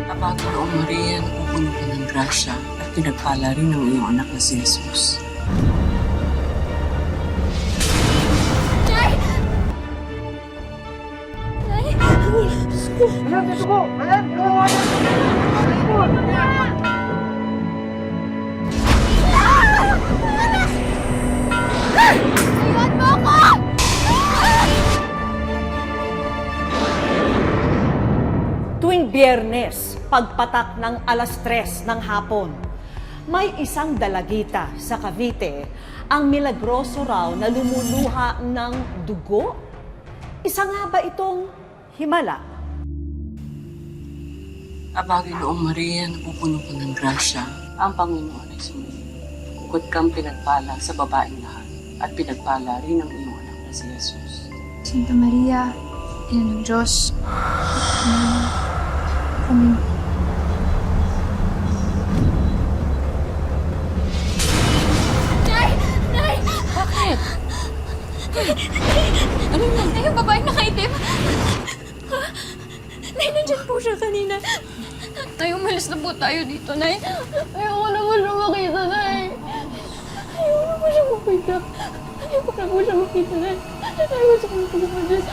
Aba, Ginoong Maria, napupuno ka ng grasya at pinagpala rin ng iyong anak na si Jesus. Nay! Nay! Ayan, dito ko! Ayan! Iwan mo ako! Tuwing Biyernes, pagpatak ng 3:00 ng hapon, may isang dalagita sa Cavite ang milagroso raw na lumuluha ng dugo. Isa nga ba itong himala? Aba, Ginoong Maria, napupuno ka ng grasya. Ang Panginoon ay sumili. Bukod kang pinagpala sa babaeng lahat at pinagpala rin ang iyong anak na si Jesus. Santa Maria, Ina ng Diyos, kami. Nay! Nay! Bakit? Ano yan? Nay, yung babaeng nakaitim. Nay, nandyan po siya kanina. Nay, umalis na po tayo dito, Nay. Ayoko na po siya makita, Nay. Ayoko na po siya makita. Ayoko na po siya makita, Nay. Ayoko sa kanya po umalis.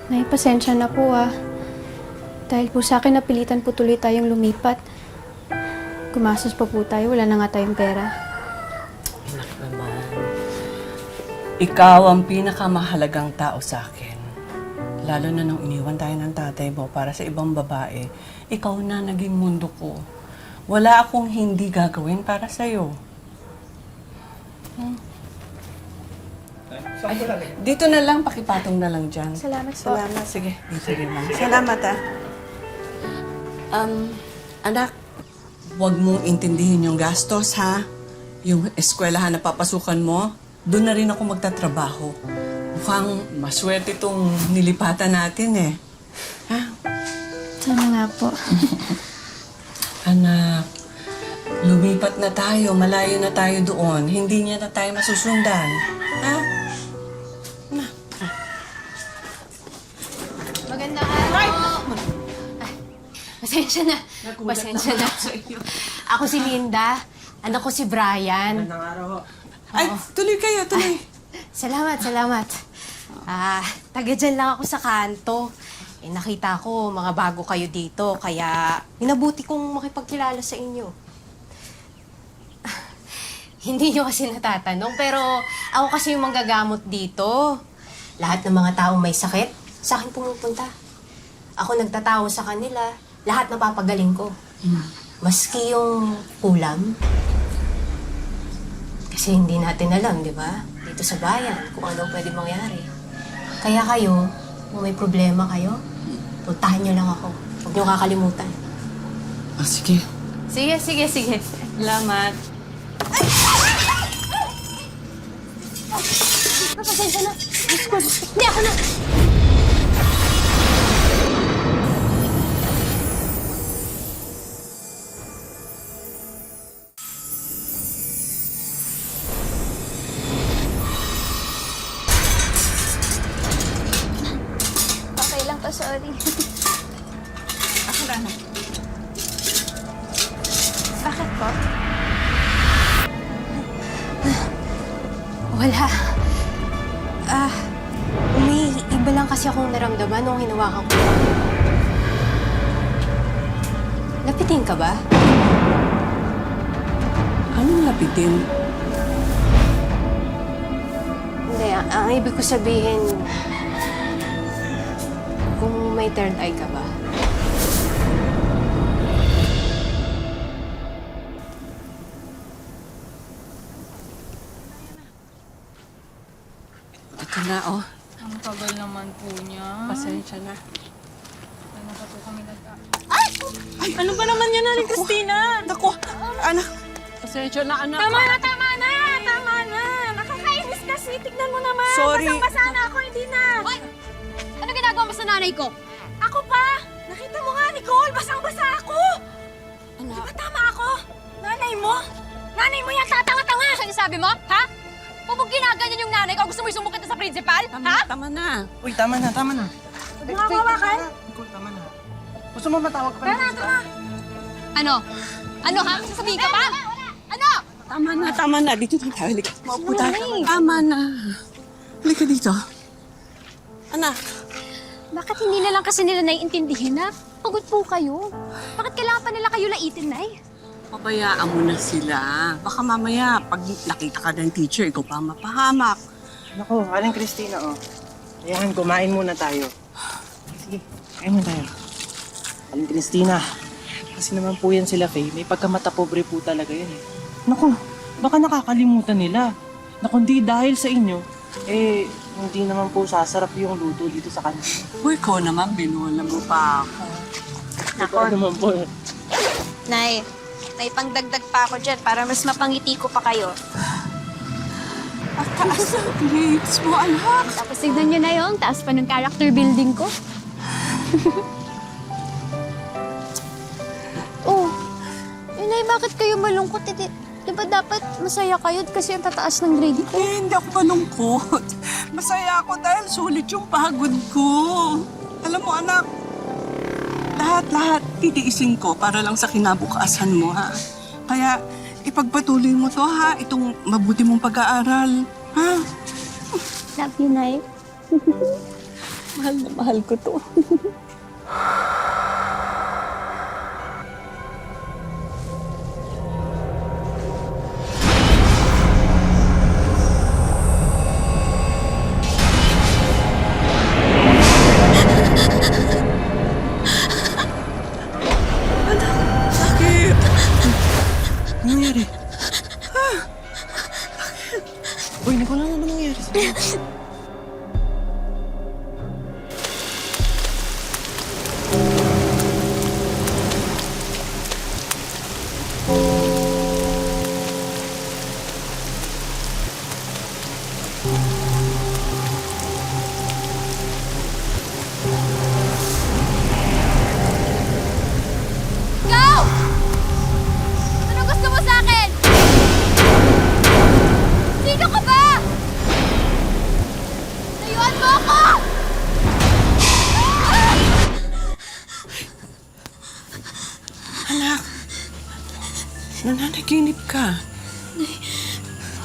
Nay, pasensya na po ah. Dahil po sa akin, napilitan po tuloy tayong lumipat. Gumastos pa po tayo, wala na nga tayong pera. Anak naman, ikaw ang pinakamahalagang tao sa akin. Lalo na nung iniwan tayo ng tatay mo para sa ibang babae, ikaw na naging mundo ko. Wala akong hindi gagawin para sa'yo. Ay, dito na lang, pakipatong na lang dyan. Salamat po. Salamat. Sige, dito rin lang. Salamat, ah. Anak, huwag mong intindihin yung gastos, ha? Yung eskwelahan na papasukan mo, doon na rin ako magtatrabaho. Mukhang maswerte itong nilipatan natin, eh. Ha? Sana nga po. Anak, lumipat na tayo, malayo na tayo doon. Hindi niya na tayo masusundan. Ha? Magandang araw. Pasensya na. Pasensya na. Ako si Linda. Anak ko si Brian. Ay, tuloy kayo, tuloy. Salamat, salamat. Taga dyan lang ako sa kanto. Nakita ko mga bago kayo dito, kaya minabuti kong makipagkilala sa inyo. Hindi nyo kasi natatanong, pero ako kasi yung manggagamot dito. Lahat ng mga taong may sakit, sa akin pumupunta. Ako nagtatawa sa kanila, lahat napapagaling ko. Maski yung kulam. Kasi hindi natin alam, di ba? Dito sa bayan, kung ano pwede mangyari. Kaya kayo, kung may problema kayo, puntahan nyo lang ako. Huwag nyo kakalimutan. Ah, sige. Sige, sige, sige. Salamat. Pasensya na. Hindi, ako na. Okay lang po, sorry. Ako na. Bakit po? Wala. May iba lang kasi akong naramdaman nung hinawakan ko. Lapitin ka ba? Anong lapitin? Hindi, ang ibig ko sabihin, kung may third eye ka ba? Ito na, oh. Ang tagal naman po niya. Pasensya na. Ano pa po kami Ano ba naman yan, Aling Christina? Naku, anak. Pasensya na, anak. Tama na! Tama na! Tama na! Nakakainis kasi! kasi. Tignan mo naman. Sorry. Basang-basa na ako, hindi na. Hoy! Ano ginagawa mo sa nanay ko? Ako pa? Nakita mo nga, Nicole. Basang-basa ako. Ano? Di ba tama ako? Nanay mo? Nanay mo yan, tatanga-tanga. Ano sinasabi mo? Ha? Pupag ginaganyan yung nanay ko, gusto mo isumbong kita sa principal? Ha? Tama na. Uy, tama na, tama na. Huwag mo hawakan. Nicole, tama na. Gusto mo matawag ka pa ng principal? Ano? Ano ha? Sasabihin ka pa? Ano? Tama na. Dito na tayo. Halika. Maupo tayo. Tama na. Halika dito. Anak. Bakit hindi na lang kasi nila naiintindihin na pagod po kayo? Bakit kailangan pa nila kayo laitin, Nay? Pabayaan mo na sila. Baka mamaya, pag nakita ka ng teacher, ikaw pa mapahamak. Naku, Aling Christina, oh. Ayan, kumain muna tayo. Sige, kain muna tayo. Aling Christina, kasi naman po yan sila, Faye. May pagkamata pobre po talaga yan eh. Naku, baka nakakalimutan nila na kundi dahil sa inyo, hindi naman po sasarap yung luto dito sa kanila. Uy, ikaw naman, binuhala mo pa ako. Nako naman po. Nay, may pangdagdag pa ako dyan para mas mapangiti ko pa kayo. At taas ang grades mo, anak. Tapos tignan nyo na yung taas pa ng character building ko. Oh, Nay, bakit kayo malungkot? Di ba dapat masaya kayo kasi ang tataas ng grade ko? Hindi ako malungkot. Masaya ako dahil sulit yung pagod ko. Alam mo, anak, lahat titiisin ko para lang sa kinabukasan mo, ha? Kaya ipagpatuloy mo to, ha? Itong mabuti mong pag-aaral, ha? Love you, Nay. Mahal na mahal ko to. Sakit! Ano nangyari? Uy, Nicole, ano naman nangyari sa'yo? Go! Ano gusto mo sa akin? Sino ka ba? Layuan mo ako! Anak, nananaginip ka.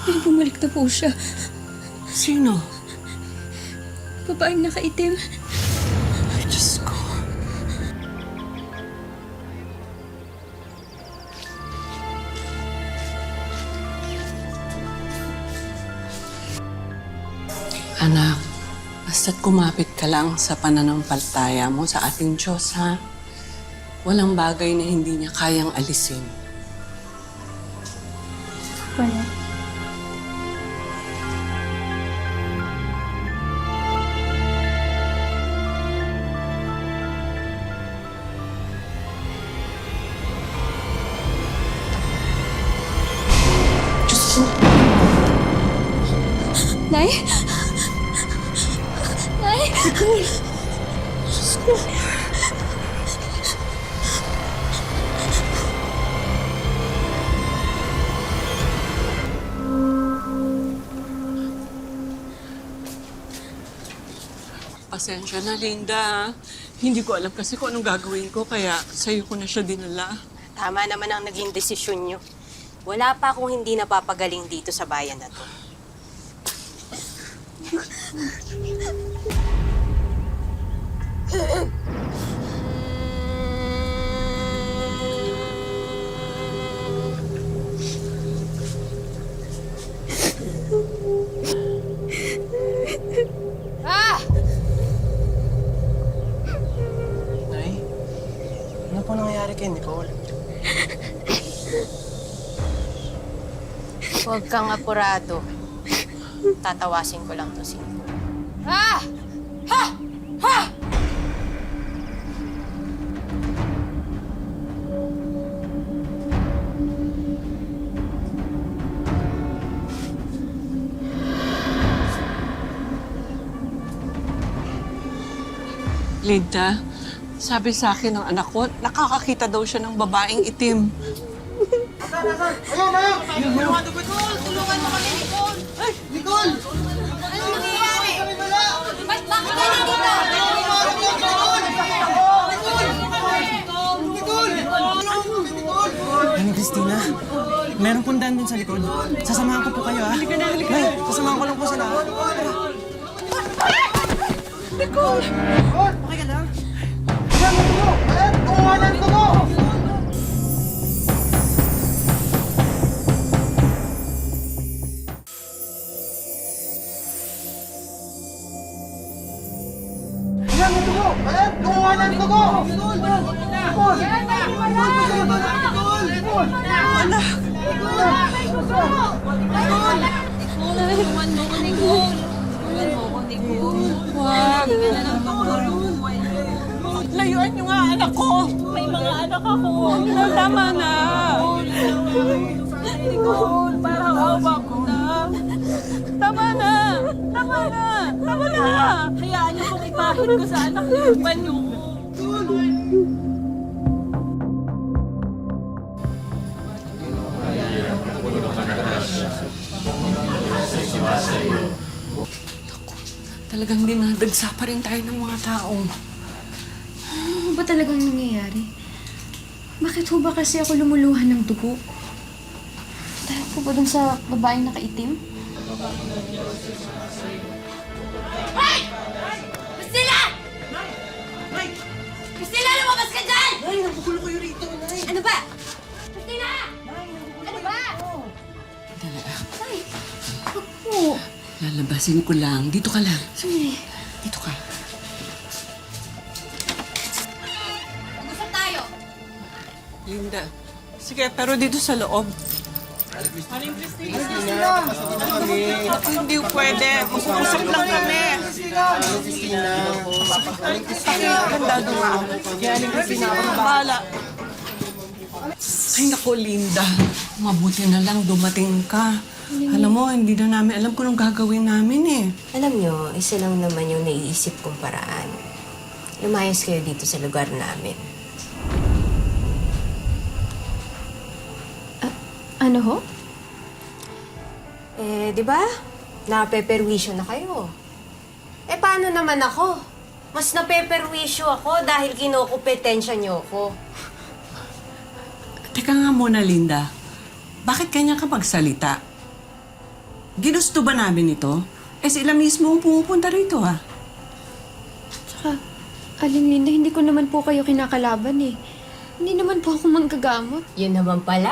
Ay, bumalik na po siya. Sino? Babaeng nakaitim. Ay, Diyos ko. Anak, basta't kumapit ka lang sa pananampalataya mo sa ating Diyos, ha? Walang bagay na hindi niya kayang alisin. Wala. Diyos ko. Nay? Nay? Diyos ko. Pasensya na, Linda. Hindi ko alam kasi kung anong gagawin ko, kaya sa'yo ko na siya dinala. Tama naman ang naging desisyon nyo. Wala pa akong hindi napapagaling dito sa bayan na to. Ah! Nay, ano po nangyayari kay Nicole? Huwag kang apurado. Tatawasin ko lang to si Nicole. Ah! Ha! Ha! Linda, sabi sa akin ng anak ko, nakakakita daw siya ng babaeng itim. Aling Christina, meron pong daan dun sa likod. Sasamahan ko po kayo, ha? Halika na, halika na. Sasamahan ko lang po sila, ha? Nicole! Okay ka lang? Wag! Layuan niyo nga anak ko! May mga anak ako! Tama na! Nicole, parang awa ko na! Tama na! Tama na! Tama na! Hayaan niyo kong ipahid ko sa anak niyo yung banyo ko. Talagang dinadagsa pa rin tayo ng mga tao. Ano ba talagang nangyayari? Bakit ho ba kasi ako lumuluhan ng dugo? Dahil po ba dun sa babaeng nakaitim? Christina! Christina, lumabas ka dyan! Nay, nagugulo kayo rito, Nay. Ano ba? Christina! Ano ba? Ay, wag po. Lalabasin ko lang. Dito ka lang. Sandali. Dito ka. Mag-usap tayo. Linda. Sige, pero dito sa loob. Hindi pwede. Mag-uusap lang kami. Handa doon ako. Bahala. Ay, naku, Linda. Mabuti na lang dumating ka. Alam mo, hindi na namin alam kung anong gagawin namin eh. Alam nyo, isa lang naman yung naiisip kong paraan. Lumayas kayo dito sa lugar namin. Ano ho? Di ba? Napeperwisyo na kayo. Paano naman ako? Mas napeperwisyo ako dahil kinokupetensya niyo ako. Teka nga muna, Linda. Bakit kanya ka magsalita? Ginusto ba namin ito? Sila mismo ang pumupunta rito, ha? Tsaka, Aling Linda, hindi ko naman po kayo kinakalaban eh. Hindi naman po ako manggagamot. Yun naman pala.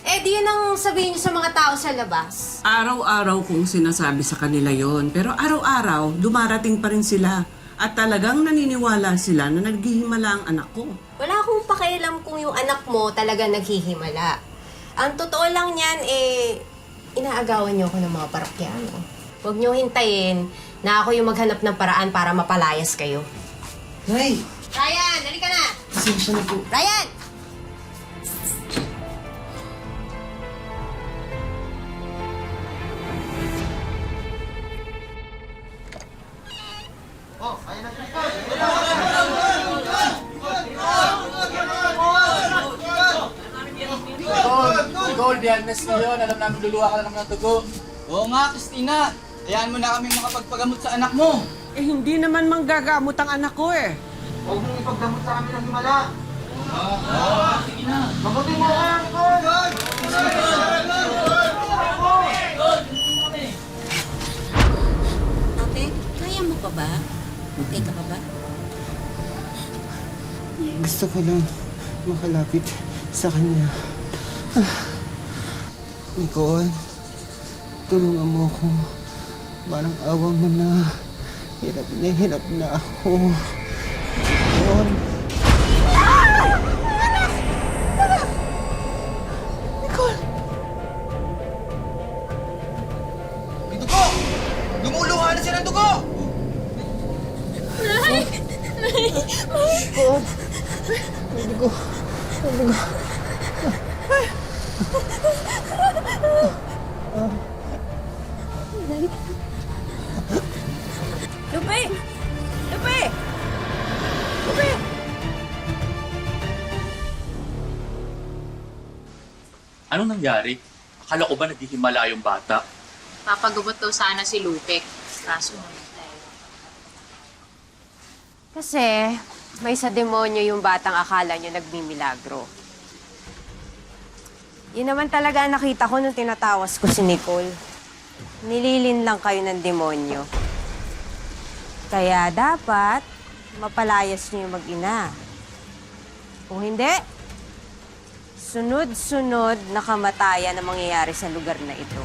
Di yun ang sabihin niyo sa mga tao sa labas. Araw-araw kong sinasabi sa kanila yon, pero araw-araw, dumarating pa rin sila. At talagang naniniwala sila na naghihimala ang anak ko. Wala akong pakialam kung yung anak mo talaga naghihimala. Ang totoo lang niyan, inaagawan niyo ako ng mga parokyano. Huwag niyo hintayin na ako yung maghanap ng paraan para mapalayas kayo. Nay, Ryan, halika na! pasensya na po. Ryan! Nicole, biyernes ngayon. Alam namin luluha ka na naman ng dugo. Oo nga, Christina. Hayaan mo na kami makapagpagamot sa anak mo. Hindi naman manggagamot ang anak ko eh. Huwag mong ipagdamot sa amin ng himala. Sige na. Mabuti mo ka, Nicole! Ate, kaya mo pa ba? Okay ka pa ba? Gusto ko lang makalapit sa kanya. Nicole, tulungan mo ako. Parang awa mo na. Hirap na ako. Nicole. May dugo! Lumuluha na siya ng dugo! Lupe! Lupe! Anong nangyari? Akala ko ba naghihimala yung bata? Papagubot daw sana si Lupek. Kaso namatay. Kasi may sa demonyo yung batang akala nyo nagmimilagro. Yun naman talaga ang nakita ko nung tinatawas ko si Nicole. Nililin lang kayo ng demonyo. Kaya dapat mapalayas niyo yung mag-ina. Kung hindi, sunod-sunod na kamatayan ang mangyayari sa lugar na ito.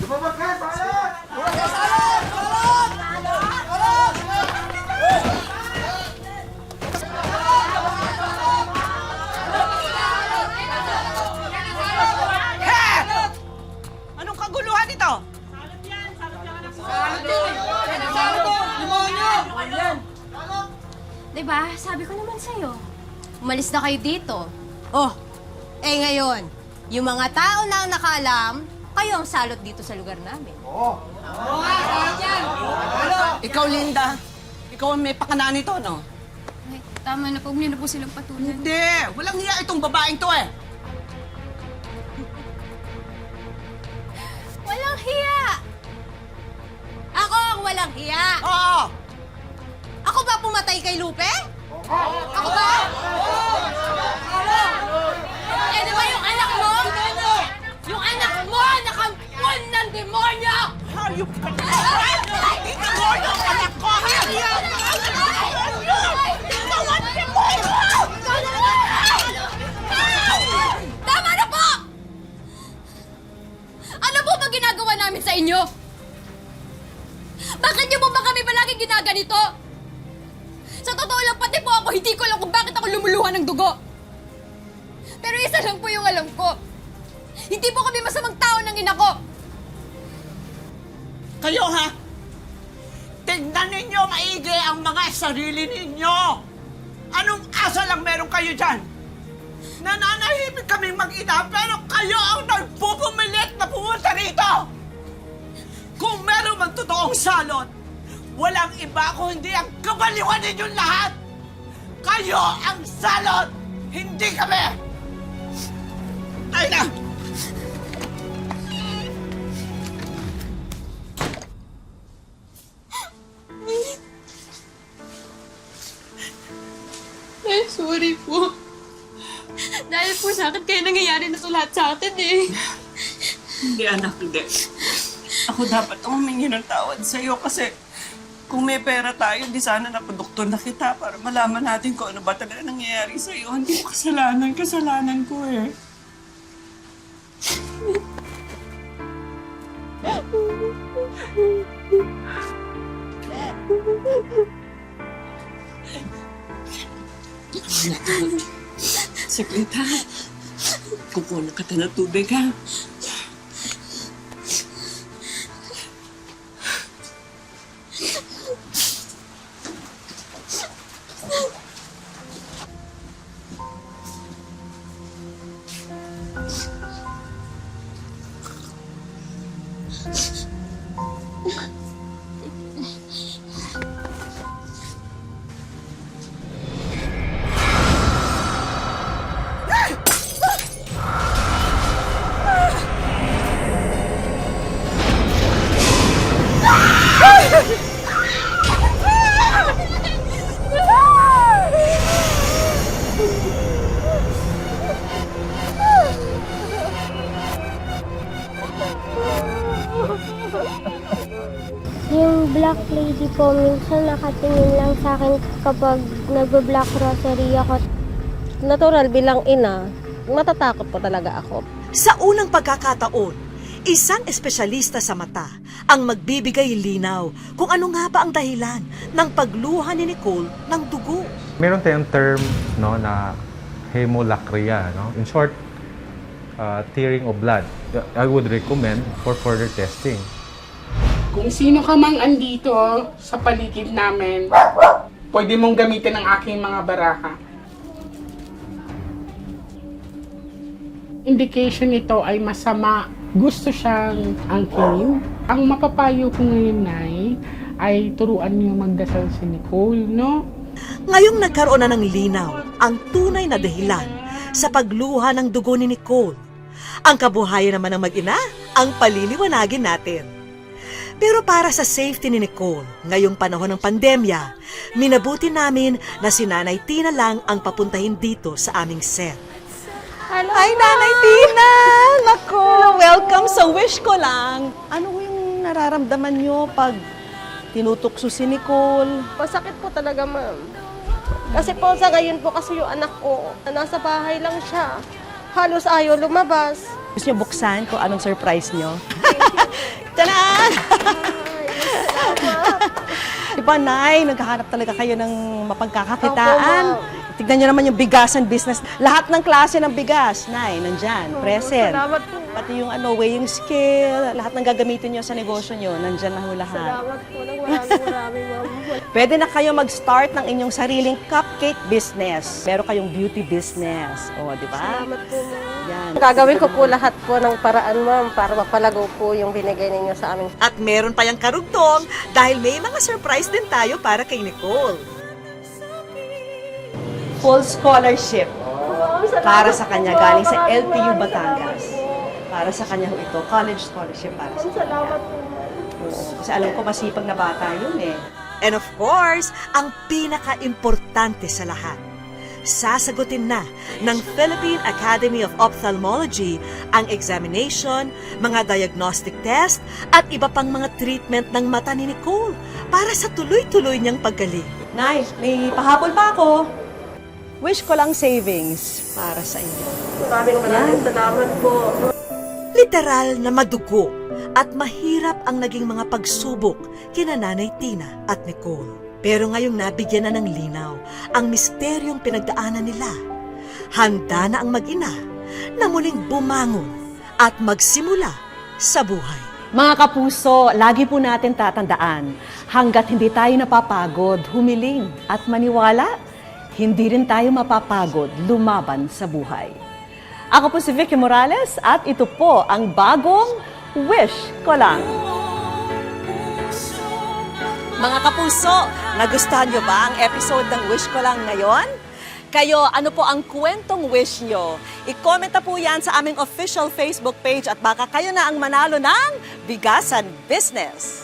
Lumabas ka! Salot! Anong kaguluhan ito? Diba? Sabi ko naman sa'yo. Umalis na kayo dito. Oh, ngayon, yung mga tao na ang nakaalam, kayo ang salot dito sa lugar namin. Ikaw, Linda. Ikaw ang may pakana nito, no? Ay, tama na po. Huwag niyo na po silang patulan. Hindi! Walang hiya itong babaeng to eh! Walang hiya! Ako ang walang hiya! Oo! Ako ba pumatay kay Lupe? Ako ba? Eh, di ba yung anak mo? Yung anak mo, nakampun ng demonyo! Hayop ka na! Demonyo ang anak ko! Hayop! Bawat demonyo! Tama na po! Ano po ba ginagawa namin sa inyo? Bakit niyo po ba kami palagi ginaganito? Sa totoo lang, pati po ako, hindi ko alam kung bakit ako lumuluhan ng dugo. Pero isa lang po yung alam ko. Hindi po kami masamang tao ng ina ko. Kayo ha? Tignan ninyo maigi ang mga sarili ninyo! Anong asa lang meron kayo dyan? Nananahimik kaming mag-ina pero kayo ang nagpupumilit na pumunta rito! Kung meron man totoong salot, walang iba kundi ang kabaliwan ninyong lahat! Kayo ang salot! Hindi kami! Ay na! Ay, sorry po. Dahil po sa akin, kaya nangyayari na ito lahat sa atin eh. Hindi anak, hindi. Ako dapat humingi ng tawad sa'yo kasi kung may pera tayo, di sana napadoktor na kita para malaman natin kung ano ba talaga nangyayari sa'yo. Hindi mo kasalanan, kasalanan ko eh. Saglit ha. Kukuha na kita ng tubig ha. Yung black lady po, minsan nakatingin lang sa akin kapag nagbe-black rosary ako. Natural bilang ina, matatakot po talaga ako. Sa unang pagkakataon, isang espesyalista sa mata ang magbibigay linaw kung ano nga ba ang dahilan ng pagluha ni Nicole ng dugo. Meron tayong term no, na hemolacria. No? In short, tearing of blood. I would recommend for further testing. Kung sino ka mang andito sa paligid namin, pwede mong gamitin ang aking mga baraka. Indication nito ay masama. Gusto siyang angkin. Ang mapapayo ko ngayon, Nay, ay turuan niyo magdasal si Nicole, no? Ngayong nagkaroon na ng linaw ang tunay na dahilan sa pagluha ng dugo ni Nicole, ang kabuhayan naman ng mag-ina ang paliliwanagin natin. Pero para sa safety ni Nicole, ngayong panahon ng pandemya, minabuti namin na si Nanay Tina lang ang papuntahin dito sa aming set. Hi, Nanay Tina! Nako, welcome sa Wish Ko Lang. Ano yung nararamdaman nyo pag tinutukso si Nicole? Masakit po talaga, ma'am. Kasi po sa ngayon po kasi yung anak ko, nasa bahay lang siya. Halos ayaw lumabas. Gusto nyo buksan kung anong surprise nyo? Tanan! Diba, Nay, naghahanap talaga kayo ng mapagkakakitaan. Tignan nyo naman yung bigasan business. Lahat ng klase ng bigas, Nay, nandyan, present. Salamat po. Pati yung weighing scale, lahat ng gagamitin nyo sa negosyo nyo, nandyan na ho lahat. Salamat po ng maraming, ma'am. Pwede na kayo mag-start ng inyong sariling cupcake business. Meron kayong beauty business. O, di ba? Salamat po, ma'am. Yan. Gagawin ko po lahat po ng paraan, ma'am, para mapalago po yung binigay ninyo sa amin. At meron pa yung karugtong dahil may mga surprise din tayo para kay Nicole. Full scholarship para sa kanya galing sa LPU Batangas. Para sa kanya ho ito, college scholarship para sa kanya. Salamat po, Oo, kasi alam ko masipag na bata yun eh. And of course, ang pinaka-importante sa lahat, sasagutin na ng Philippine Academy of Ophthalmology ang examination, mga diagnostic test, at iba pang mga treatment ng mata ni Nicole para sa tuloy-tuloy niyang paggaling. Nay, may pahabol pa ako. Wish ko lang savings para sa inyo. Maraming salamat po. Literal na madugo at mahirap ang naging mga pagsubok kina Nanay Tina at Nicole. Pero ngayong nabigyan na ng linaw ang misteryong pinagdaanan nila, handa na ang mag-ina na muling bumangon at magsimula sa buhay. Mga kapuso, lagi po natin tatandaan, hanggat hindi tayo napapagod, humiling at maniwala, hindi rin tayo mapapagod lumaban sa buhay. Ako po si Vicky Morales at ito po ang bagong Wish Ko Lang. Mga kapuso, nagustuhan nyo ba ang episode ng Wish Ko Lang ngayon? Kayo, ano po ang kwentong wish nyo? I-comment na po yan sa aming official Facebook page at baka kayo na ang manalo ng Bigasan Business.